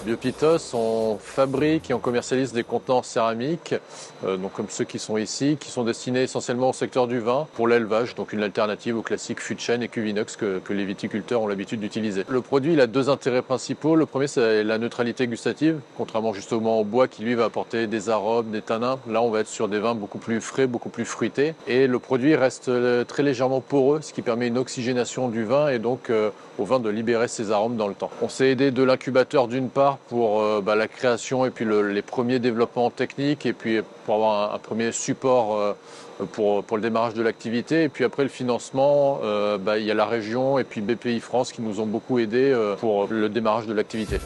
Biopitos, on fabrique et on commercialise des contenants céramiques, donc comme ceux qui sont ici, qui sont destinés essentiellement au secteur du vin pour l'élevage, donc une alternative au classique fût de chêne et cuvinox que les viticulteurs ont l'habitude d'utiliser. Le produit, il a deux intérêts principaux. Le premier, c'est la neutralité gustative, contrairement justement au bois qui lui va apporter des arômes, des tanins. Là, on va être sur des vins beaucoup plus frais, beaucoup plus fruités. Et le produit reste très légèrement poreux, ce qui permet une oxygénation du vin et donc au vin de libérer ses arômes dans le temps. On s'est aidé de l'incubateur d'une part pour la création et puis les premiers développements techniques et puis pour avoir un premier support pour le démarrage de l'activité. Et puis après le financement, il y a la région et puis BPI France qui nous ont beaucoup aidés pour le démarrage de l'activité.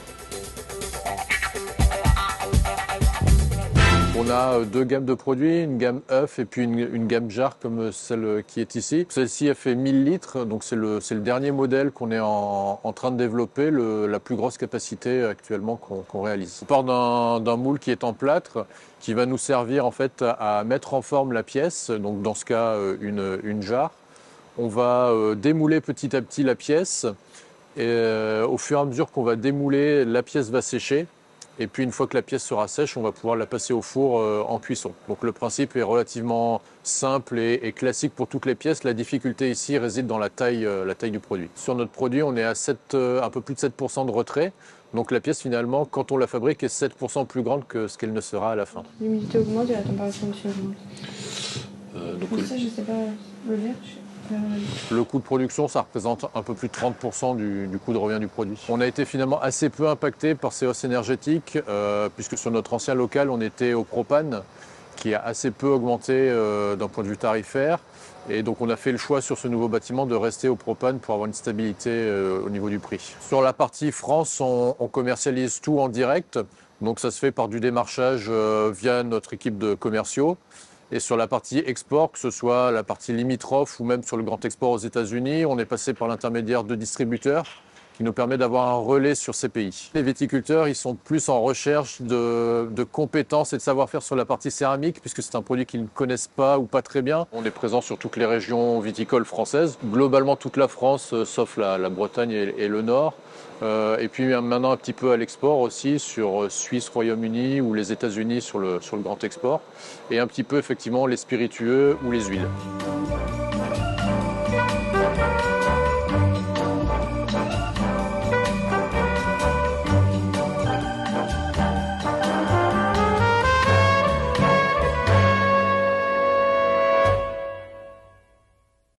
On a deux gammes de produits, une gamme œuf et puis une gamme jarre comme celle qui est ici. Celle-ci, elle fait 1000 litres, donc c'est le dernier modèle qu'on est en train de développer, la plus grosse capacité actuellement qu'on réalise. On part d'un moule qui est en plâtre, qui va nous servir en fait à mettre en forme la pièce, donc dans ce cas une jarre. On va démouler petit à petit la pièce et au fur et à mesure qu'on va démouler, la pièce va sécher. Et puis une fois que la pièce sera sèche, on va pouvoir la passer au four en cuisson. Donc le principe est relativement simple et classique pour toutes les pièces. La difficulté ici réside dans la taille du produit. Sur notre produit, on est à un peu plus de 7% de retrait. Donc la pièce finalement, quand on la fabrique, est 7% plus grande que ce qu'elle ne sera à la fin. L'humidité augmente et la température aussi augmente. Ça, je sais pas le lire. Le coût de production, ça représente un peu plus de 30% du coût de revient du produit. On a été finalement assez peu impacté par ces hausses énergétiques, puisque sur notre ancien local, on était au propane, qui a assez peu augmenté d'un point de vue tarifaire. Et donc on a fait le choix sur ce nouveau bâtiment de rester au propane pour avoir une stabilité au niveau du prix. Sur la partie France, on commercialise tout en direct. Donc ça se fait par du démarchage via notre équipe de commerciaux. Et sur la partie export, que ce soit la partie limitrophe ou même sur le grand export aux États-Unis, on est passé par l'intermédiaire de distributeurs qui nous permet d'avoir un relais sur ces pays. Les viticulteurs, ils sont plus en recherche de compétences et de savoir-faire sur la partie céramique, puisque c'est un produit qu'ils ne connaissent pas ou pas très bien. On est présent sur toutes les régions viticoles françaises, globalement toute la France, sauf la Bretagne et le Nord. Et puis maintenant un petit peu à l'export aussi, sur Suisse, Royaume-Uni ou les États-Unis sur le grand export. Et un petit peu effectivement les spiritueux ou les huiles.